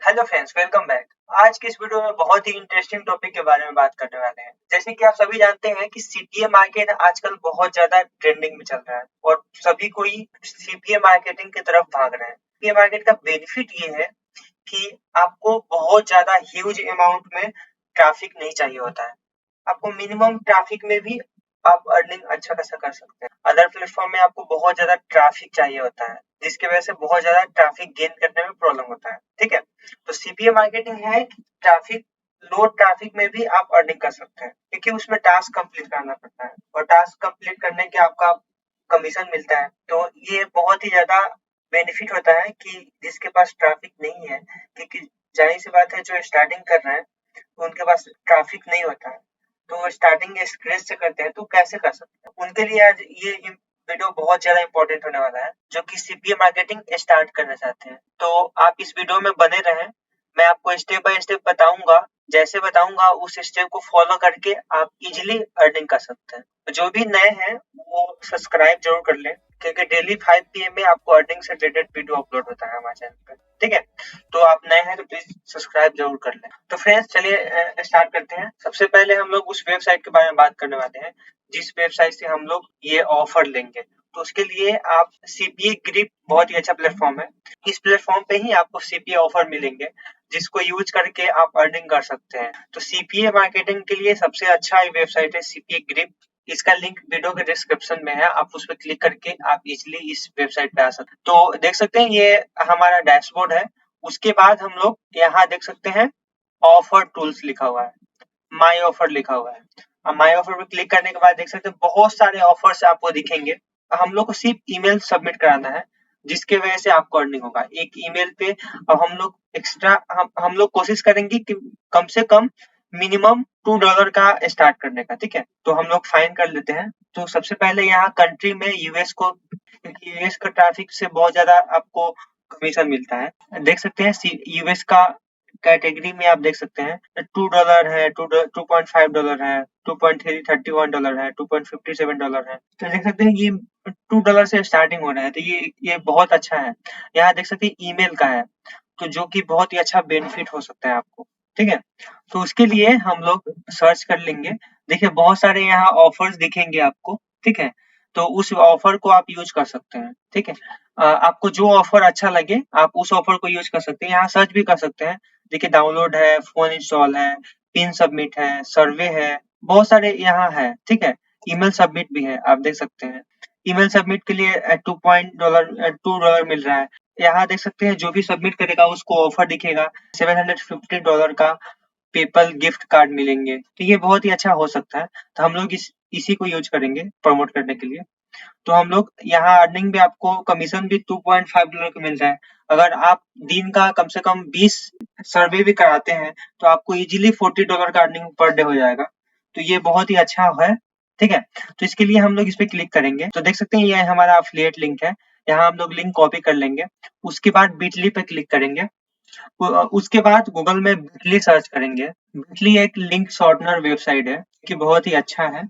Hello friends, welcome back. आज की इस वीडियो में बहुत ही इंटरेस्टिंग टॉपिक के बारे में बात करने वाले हैं। जैसे कि आप सभी जानते हैं कि सीपीए मार्केट आजकल बहुत ज्यादा ट्रेंडिंग में चल रहा है और सभी कोई सीपीए मार्केटिंग की तरफ भाग रहे हैं। सीपीए मार्केट का बेनिफिट ये है कि आपको बहुत ज्यादा ह्यूज अमाउंट में ट्रैफिक नहीं चाहिए होता है। आपको मिनिमम ट्रैफिक में भी आप अर्निंग अच्छा खासा कर सकते हैं। अदर प्लेटफॉर्म में आपको बहुत ज्यादा ट्रैफिक चाहिए होता है, जिसकी वजह से बहुत ज्यादा ट्रैफिक गेन करने में प्रॉब्लम होता है। ठीक है, तो सीपीए मार्केटिंग है कि ट्रैफिक लो ट्रैफिक में भी आप अर्निंग कर सकते हैं, क्योंकि उसमें टास्क कंप्लीट करना पड़ता है और टास्क कंप्लीट करने के आपका कमीशन मिलता है। तो ये बहुत ही ज्यादा बेनिफिट होता है कि जिसके पास ट्रैफिक नहीं है, क्योंकि जाहिर सी बात है जो स्टार्टिंग कर रहे हैं तो उनके पास ट्रैफिक नहीं होता है, तो वो स्टार्टिंग स्क्रैच से करते हैं, तो कैसे कर सकते हैं। उनके लिए आज ये वीडियो बहुत ज्यादा इंपॉर्टेंट होने वाला है, जो कि सीपीए मार्केटिंग स्टार्ट करना चाहते हैं। तो आप इस वीडियो में बने रहें, मैं आपको स्टेप बाय स्टेप बताऊंगा। जैसे बताऊंगा उस स्टेप को फॉलो करके आप इजीली अर्निंग कर सकते हैं। जो भी नए हैं वो सब्सक्राइब जरूर कर लें, क्योंकि डेली 5 PM में आपको अर्निंग से रिलेटेड वीडियो अपलोड होता है हमारे चैनल पे। ठीक है, तो आप नए हैं तो प्लीज सब्सक्राइब जरूर कर लें। तो फ्रेंड्स चलिए स्टार्ट करते हैं। सबसे पहले हम लोग उस वेबसाइट के बारे में बात करने वाले हैं जिस वेबसाइट से हम लोग ये ऑफर लेंगे। तो उसके लिए आप सीपीए ग्रिप बहुत ही अच्छा प्लेटफॉर्म है। इस प्लेटफॉर्म पे ही आपको सीपीए ऑफर मिलेंगे, जिसको यूज करके आप अर्निंग कर सकते हैं। तो सीपीए मार्केटिंग के लिए सबसे अच्छा वेबसाइट है सीपीए ग्रिप। इसका लिंक वीडियो के डिस्क्रिप्शन में है, आप उस पर क्लिक करके आप इजिली इस वेबसाइट पे आ सकते हैं। तो देख सकते हैं ये हमारा डैशबोर्ड है। उसके बाद हम लोग यहाँ देख सकते हैं ऑफर टूल्स लिखा हुआ है, माई ऑफर लिखा हुआ है। अब माई ऑफर पे क्लिक करने के बाद देख सकते हैं बहुत सारे ऑफर्स आपको दिखेंगे। हम लोग को सिर्फ ईमेल सबमिट कराना है, जिसके वजह से आपको अर्निंग होगा एक ईमेल पे। अब हम लोग एक्स्ट्रा हम लोग कोशिश करेंगे कि कम से कम मिनिमम $2 का स्टार्ट करने का। ठीक है, तो हम लोग फाइन कर लेते हैं। तो सबसे पहले यहाँ कंट्री में यूएस को, क्योंकि यूएस का ट्रैफिक से बहुत ज्यादा आपको कमीशन मिलता है। देख सकते हैं यूएस का कैटेगरी में आप देख सकते हैं $2 है, $2.5 है, $2.31 है, $2.57 है। तो देख सकते हैं ये $2 से स्टार्टिंग हो रहा है, तो ये बहुत अच्छा है। यहाँ देख सकते हैं ईमेल का है, तो जो कि बहुत ही अच्छा बेनिफिट हो सकता है आपको। ठीक है, तो उसके लिए हम लोग सर्च कर लेंगे। देखिए बहुत सारे यहाँ ऑफर्स दिखेंगे आपको। ठीक है, तो उस ऑफर को आप यूज कर सकते हैं। ठीक है, आपको जो ऑफर अच्छा लगे आप उस ऑफर को यूज कर सकते हैं। यहाँ सर्च भी कर सकते हैं। देखिए डाउनलोड है, फोन इंस्टॉल है, पिन सबमिट है, सर्वे है, बहुत सारे यहाँ है। ठीक है, ईमेल सबमिट भी है, आप देख सकते हैं। ईमेल सबमिट के लिए $2 मिल रहा है। यहाँ देख सकते हैं जो भी सबमिट करेगा उसको ऑफर दिखेगा, $750 का पेपल गिफ्ट कार्ड मिलेंगे। तो ये बहुत ही अच्छा हो सकता है, तो हम लोग इसी को यूज करेंगे प्रमोट करने के लिए। तो हम लोग यहाँ अर्निंग भी आपको कमीशन भी $2.5 का मिल रहा है। अगर आप दिन का कम से कम 20 सर्वे भी कराते हैं तो आपको इजीली $40 का अर्निंग पर डे हो जाएगा। तो ये बहुत ही अच्छा है। ठीक है, तो इसके लिए हम लोग इस पे क्लिक करेंगे। तो देख सकते हैं ये हमारा अफिलिएट लिंक है। यहाँ हम लोग लिंक कॉपी कर लेंगे। उसके बाद बिटली पे क्लिक करेंगे। उसके बाद गूगल में बिटली सर्च करेंगे। बिटली एक लिंक शॉर्टनर वेबसाइट है कि बहुत ही अच्छा है।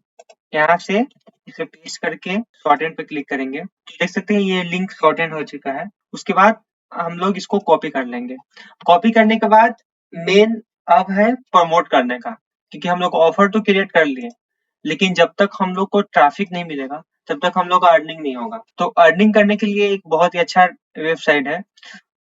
यहाँ से इसे पेस्ट करके शॉर्टेन पे क्लिक करेंगे, तो देख सकते हैं ये लिंक शॉर्टेन हो चुका है। उसके बाद हम लोग इसको कॉपी कर लेंगे। कॉपी करने के बाद मेन अब है प्रमोट करने का, क्योंकि हम लोग ऑफर तो क्रिएट कर लिए, लेकिन जब तक हम लोग को ट्रैफिक नहीं मिलेगा तब तक हम लोग का अर्निंग नहीं होगा। तो अर्निंग करने के लिए एक बहुत ही अच्छा वेबसाइट है।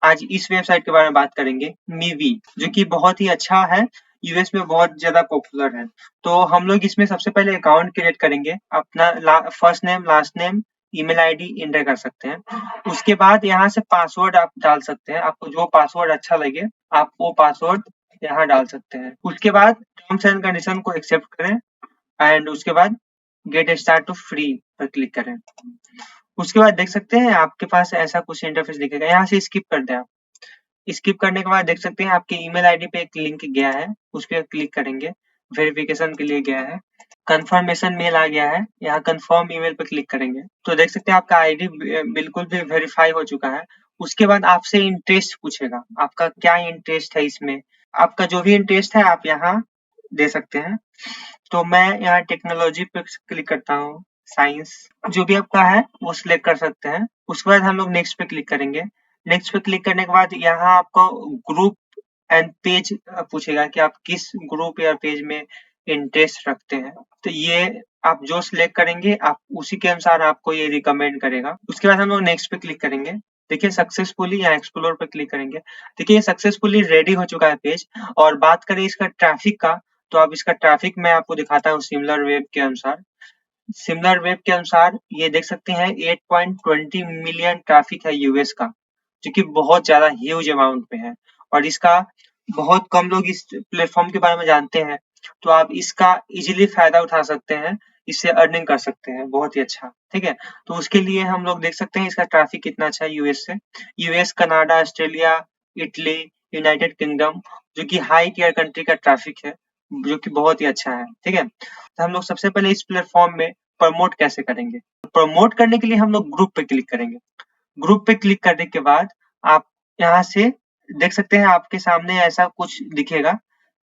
आज इस वेबसाइट के बारे में बात करेंगे, मीवी, जो कि बहुत ही अच्छा है, यूएस में बहुत ज्यादा पॉपुलर है। तो हम लोग इसमें सबसे पहले अकाउंट क्रिएट करेंगे। अपना first name, last name, email ID inter कर सकते हैं। उसके बाद यहाँ से पासवर्ड आप डाल सकते हैं। आपको जो पासवर्ड अच्छा लगे आप वो पासवर्ड यहाँ डाल सकते हैं। उसके बाद टर्म्स एंड कंडीशन को एक्सेप्ट करें एंड उसके बाद गेट स्टार्ट टू फ्री पर क्लिक करें। उसके बाद देख सकते हैं आपके पास ऐसा कुछ इंटरफेस दिखेगा। यहाँ से स्किप कर दें आप। स्किप करने के बाद देख सकते हैं आपके ईमेल आईडी पे एक लिंक गया है, उस पर क्लिक करेंगे। वेरिफिकेशन के लिए गया है, कंफर्मेशन मेल आ गया है, यहाँ कंफर्म ईमेल पे क्लिक करेंगे। तो देख सकते हैं आपका आईडी बिल्कुल भी वेरीफाई हो चुका है। उसके बाद आपसे इंटरेस्ट पूछेगा, आपका क्या इंटरेस्ट है इसमें। आपका जो भी इंटरेस्ट है आप यहाँ दे सकते हैं। तो मैं यहाँ टेक्नोलॉजी पे क्लिक करता हूँ, साइंस, जो भी आपका है वो सिलेक्ट कर सकते हैं। उसके बाद हम लोग नेक्स्ट पे क्लिक करेंगे। नेक्स्ट पे क्लिक करने के बाद यहाँ आपको ग्रुप एंड पेज पूछेगा कि आप किस ग्रुप या पेज में इंटरेस्ट रखते हैं। तो ये आप जो सिलेक्ट करेंगे आप उसी के अनुसार आपको ये रिकमेंड करेगा। उसके बाद हम लोग नेक्स्ट पे क्लिक करेंगे। देखिए सक्सेसफुली या एक्सप्लोर पे क्लिक करेंगे। देखिए ये सक्सेसफुली रेडी हो चुका है पेज। और बात करें इसका ट्रैफिक का, तो अब इसका ट्रैफिक मैं आपको दिखाता हूँ सिमिलर वेब के अनुसार। सिमिलर वेब के अनुसार ये देख सकते हैं 8.20 मिलियन ट्रैफिक है यूएस का, जो कि बहुत ज्यादा ह्यूज अमाउंट पे है। और इसका बहुत कम लोग इस प्लेटफॉर्म के बारे में जानते हैं, तो आप इसका इजीली फायदा उठा सकते हैं, इससे अर्निंग कर सकते हैं बहुत ही अच्छा। ठीक है, तो उसके लिए हम लोग देख सकते हैं इसका ट्रैफिक कितना अच्छा है यूएस से। US, Canada, Australia, Italy, United kingdom, जो कि हाई टियर कंट्री का ट्रैफिक है, जो कि बहुत ही अच्छा है। ठीक है, तो हम लोग सबसे पहले इस प्लेटफॉर्म में प्रमोट कैसे करेंगे। प्रमोट करने के लिए हम लोग ग्रुप पे क्लिक करेंगे। ग्रुप पे क्लिक करने के बाद आप यहाँ से देख सकते हैं आपके सामने ऐसा कुछ दिखेगा,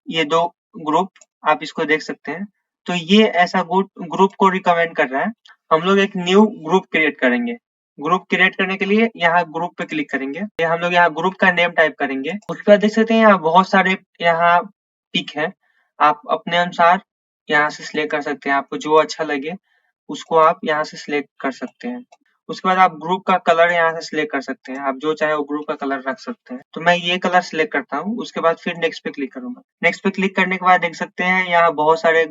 ये 2 ग्रुप आप इसको देख सकते हैं। तो ये ऐसा ग्रुप को रिकमेंड कर रहा है। हम लोग एक न्यू ग्रुप क्रिएट करेंगे। ग्रुप क्रिएट करने के लिए यहाँ ग्रुप पे क्लिक करेंगे। ये हम लोग यहाँ ग्रुप का नेम टाइप करेंगे। उसके बाद देख सकते हैं यहाँ बहुत सारे यहाँ पिक है। आप अपने अनुसार यहाँ से सिलेक्ट कर सकते हैं। आपको जो अच्छा लगे उसको आप यहाँ से सिलेक्ट कर सकते हैं। उसके बाद आप ग्रुप का कलर यहाँ से सिलेक्ट कर सकते हैं। आप जो चाहे वो ग्रुप का कलर रख सकते हैं। तो मैं ये कलर सिलेक्ट करता हूँ। उसके बाद फिर नेक्स्ट पे क्लिक करूंगा। नेक्स्ट पे क्लिक करने के बाद देख सकते हैं यहाँ बहुत सारे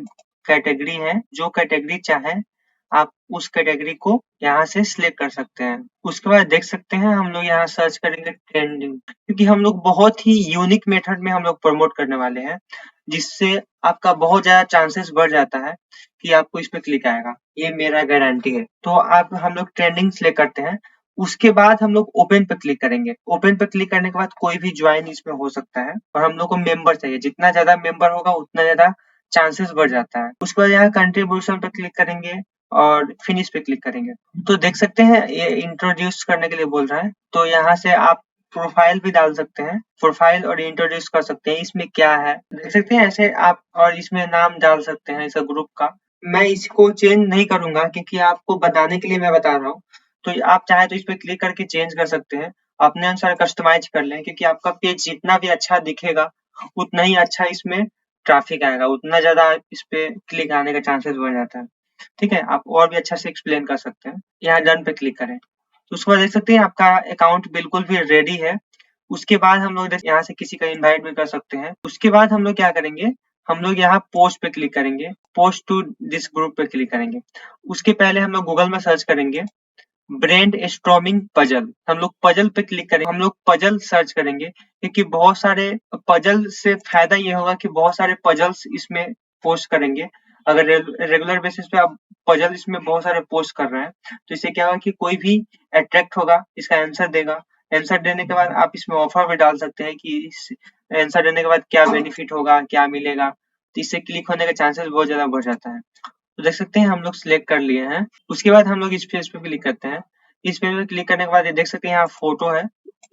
कैटेगरी हैं। जो कैटेगरी चाहे आप उस कैटेगरी को यहाँ से सिलेक्ट कर सकते हैं। उसके बाद देख सकते हैं हम लोग यहाँ सर्च करेंगे ट्रेंडिंग, क्योंकि हम लोग बहुत ही यूनिक मेथड में हम लोग प्रमोट करने वाले हैं, जिससे आपका बहुत ज्यादा चांसेस बढ़ जाता है कि आपको इस पे क्लिक आएगा। ये मेरा गारंटी है। तो आप हम लोग ट्रेंडिंग सिलेक्ट करते हैं। उसके बाद हम लोग ओपन पे क्लिक करेंगे। ओपन पे क्लिक करने के बाद कोई भी ज्वाइन इसमें हो सकता है, और हम लोग को मेंबर चाहिए। जितना ज्यादा मेंबर होगा उतना ज्यादा चांसेस बढ़ जाता है। उसके बाद यहाँ कंट्रीब्यूशन पे क्लिक करेंगे और फिनिश पे क्लिक करेंगे। तो देख सकते हैं ये इंट्रोड्यूस करने के लिए बोल रहा है। तो यहाँ से आप प्रोफाइल भी डाल सकते हैं। प्रोफाइल और इंट्रोड्यूस कर सकते हैं इसमें क्या है, देख सकते हैं ऐसे आप। और इसमें नाम डाल सकते हैं इस ग्रुप का। मैं इसको चेंज नहीं करूंगा क्योंकि आपको बताने के लिए मैं बता रहा हूँ। तो आप चाहे तो इस पे क्लिक करके चेंज कर सकते हैं, अपने अनुसार कस्टमाइज कर लें, क्योंकि आपका पेज जितना भी अच्छा दिखेगा उतना ही अच्छा इसमें ट्रैफिक आएगा, उतना ज्यादा इस पे क्लिक आने का चांसेस बढ़ जाता है। ठीक है, आप और भी अच्छा से एक्सप्लेन कर सकते हैं। यहाँ डन पे क्लिक करें। तो उसके बाद देख सकते हैं आपका अकाउंट बिल्कुल भी रेडी है। उसके बाद हम लोग यहाँ से किसी का इनवाइट भी कर सकते हैं। उसके बाद हम लोग क्या करेंगे, हम लोग यहाँ पोस्ट पे क्लिक करेंगे। पोस्ट टू दिस ग्रुप पे क्लिक करेंगे। उसके पहले हम लोग गूगल में सर्च करेंगे ब्रेन स्टॉर्मिंग पजल। हम लोग पजल पे क्लिक करेंगे। हम लोग पजल सर्च करेंगे, क्योंकि बहुत सारे पजल से फायदा ये होगा कि बहुत सारे पजल्स इसमें पोस्ट करेंगे। अगर रेगुलर बेसिस पे आप पजल इसमें बहुत सारे पोस्ट कर रहे हैं, तो इससे क्या होगा कि कोई भी अट्रैक्ट होगा, इसका आंसर देगा। आंसर देने के बाद आप इसमें ऑफर भी डाल सकते हैं कि इस आंसर देने के बाद क्या बेनिफिट होगा, क्या मिलेगा। तो इससे क्लिक होने का चांसेस बहुत ज्यादा बढ़ जाता है। तो देख सकते हैं हम लोग सिलेक्ट कर लिए हैं। उसके बाद हम लोग इस पेज पे क्लिक करते हैं। इस पेज पे क्लिक करने के बाद ये देख सकते हैं यहाँ फोटो है,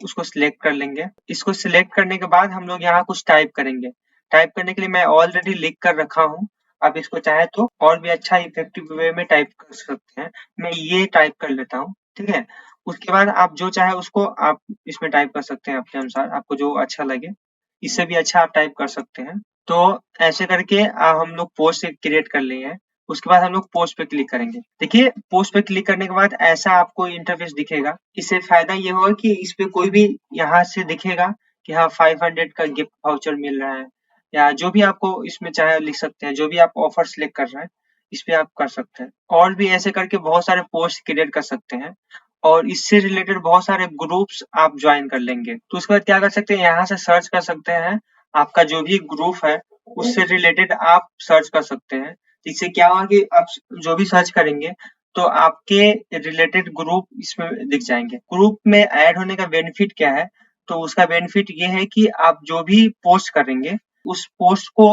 उसको सिलेक्ट कर लेंगे। इसको सिलेक्ट करने के बाद हम लोग यहाँ कुछ टाइप करेंगे। टाइप करने के लिए मैं ऑलरेडी लिख कर रखा हूँ। आप इसको चाहे तो और भी अच्छा इफेक्टिव वे में टाइप कर सकते हैं। मैं ये टाइप कर लेता हूँ। ठीक है, उसके बाद आप जो चाहे उसको आप इसमें टाइप कर सकते हैं अपने अनुसार, आपको जो अच्छा लगे। इससे भी अच्छा आप टाइप कर सकते हैं। तो ऐसे करके हम लोग पोस्ट क्रिएट कर लिए हैं। उसके बाद हम लोग पोस्ट पे क्लिक करेंगे। देखिए पोस्ट पे क्लिक करने के बाद ऐसा आपको इंटरफेस दिखेगा। इससे फायदा ये होगा कि इस पे कोई भी यहाँ से दिखेगा कि हाँ 500 का गिफ्ट वाउचर मिल रहा है, या जो भी आपको इसमें चाहे लिख सकते हैं। जो भी आप ऑफर सिलेक्ट कर रहे हैं इस पे आप कर सकते हैं। और भी ऐसे करके बहुत सारे पोस्ट क्रिएट कर सकते हैं, और इससे रिलेटेड बहुत सारे ग्रुप्स आप ज्वाइन कर लेंगे। तो उसके बाद क्या कर सकते हैं, यहाँ से सर्च कर सकते हैं। आपका जो भी ग्रुप है उससे रिलेटेड आप सर्च कर सकते हैं। इससे क्या होगा कि आप जो भी सर्च करेंगे तो आपके रिलेटेड ग्रुप इसमें दिख जाएंगे। ग्रुप में ऐड होने का बेनिफिट क्या है, तो उसका बेनिफिट ये है कि आप जो भी पोस्ट करेंगे उस पोस्ट को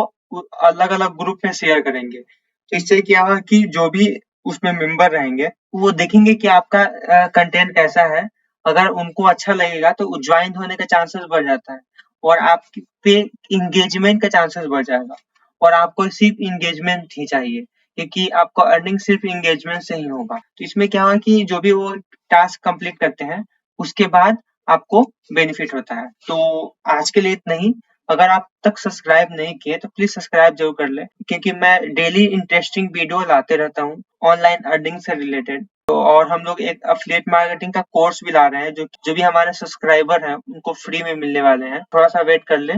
अलग अलग ग्रुप में शेयर करेंगे। तो इससे क्या होगा कि जो भी उसमें मेंबर रहेंगे वो देखेंगे कि आपका कंटेंट कैसा है। अगर उनको अच्छा लगेगा तो ज्वाइन होने का चांसेस बढ़ जाता है, और आप पे इंगेजमेंट का चांसेस बढ़ जाएगा। और आपको सिर्फ इंगेजमेंट ही चाहिए, क्योंकि आपको अर्निंग सिर्फ इंगेजमेंट से ही होगा। तो इसमें क्या होगा कि जो भी वो टास्क कंप्लीट करते हैं उसके बाद आपको बेनिफिट होता है। तो आज के लिए इतना ही। अगर आप तक सब्सक्राइब नहीं किए तो प्लीज सब्सक्राइब जरूर कर ले, क्योंकि मैं डेली इंटरेस्टिंग वीडियो लाते रहता हूँ ऑनलाइन अर्निंग से रिलेटेड। तो और हम लोग एक एफिलिएट मार्केटिंग का कोर्स भी ला रहे हैं, जो भी हमारे सब्सक्राइबर हैं उनको फ्री में मिलने वाले हैं, थोड़ा सा वेट कर ले।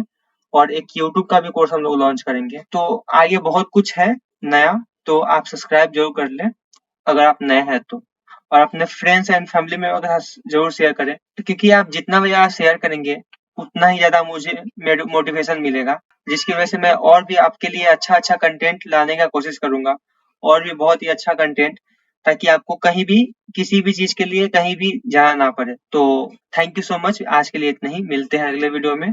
और एक यूट्यूब का भी कोर्स हम लोग लॉन्च करेंगे, तो आगे बहुत कुछ है नया, तो आप सब्सक्राइब जरूर कर ले अगर आप नए हैं तो। और अपने फ्रेंड्स एंड फैमिली में अगर जरूर शेयर करें, क्योंकि आप जितना भी ज़्यादा शेयर करेंगे उतना ही ज़्यादा मुझे मोटिवेशन मिलेगा, जिसकी वजह से मैं और भी आपके लिए अच्छा-अच्छा कंटेंट लाने का कोशिश करूँगा, और भी बहुत ही अच्छा कंटेंट, ताकि आपको कहीं भी किसी भी चीज़ के लिए कहीं भी जाना ना पड़े। तो थैंक यू सो मच, आज के लिए इतना ही, मिलते हैं अगले वीडियो में।